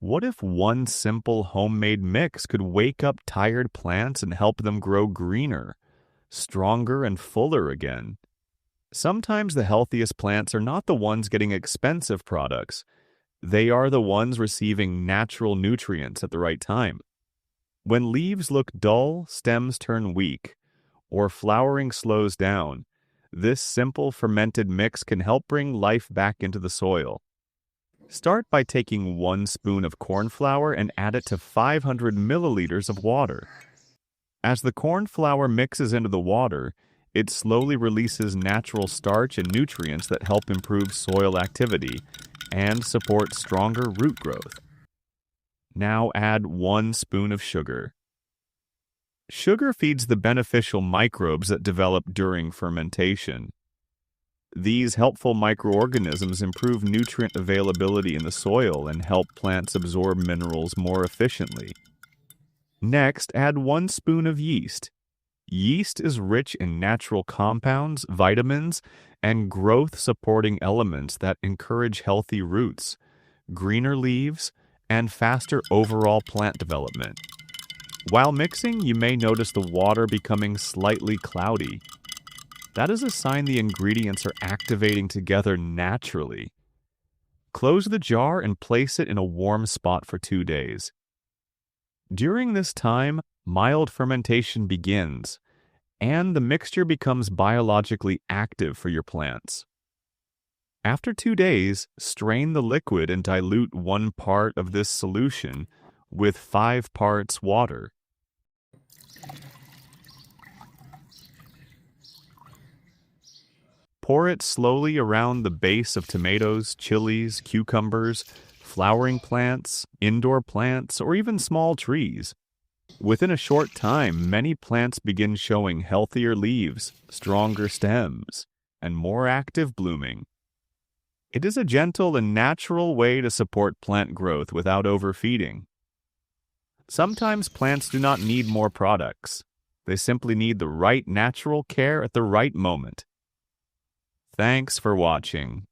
What if one simple homemade mix could wake up tired plants and help them grow greener, stronger, and fuller again? Sometimes the healthiest plants are not the ones getting expensive products. They are the ones receiving natural nutrients at the right time. When leaves look dull, stems turn weak, or flowering slows down, this simple fermented mix can help bring life back into the soil. Start by taking 1 spoon of corn flour and add it to 500 milliliters of water. As the corn flour mixes into the water, it slowly releases natural starch and nutrients that help improve soil activity and support stronger root growth. Now add 1 spoon of sugar. Sugar feeds the beneficial microbes that develop during fermentation. These helpful microorganisms improve nutrient availability in the soil and help plants absorb minerals more efficiently. Next, add 1 spoon of yeast. Yeast is rich in natural compounds, vitamins, and growth-supporting elements that encourage healthy roots, greener leaves, and faster overall plant development. While mixing, you may notice the water becoming slightly cloudy. That is a sign the ingredients are activating together naturally. Close the jar and place it in a warm spot for 2 days. During this time, mild fermentation begins, and the mixture becomes biologically active for your plants. After 2 days, strain the liquid and dilute 1 part of this solution with 5 parts water. Pour it slowly around the base of tomatoes, chilies, cucumbers, flowering plants, indoor plants, or even small trees. Within a short time, many plants begin showing healthier leaves, stronger stems, and more active blooming. It is a gentle and natural way to support plant growth without overfeeding. Sometimes plants do not need more products. They simply need the right natural care at the right moment. Thanks for watching.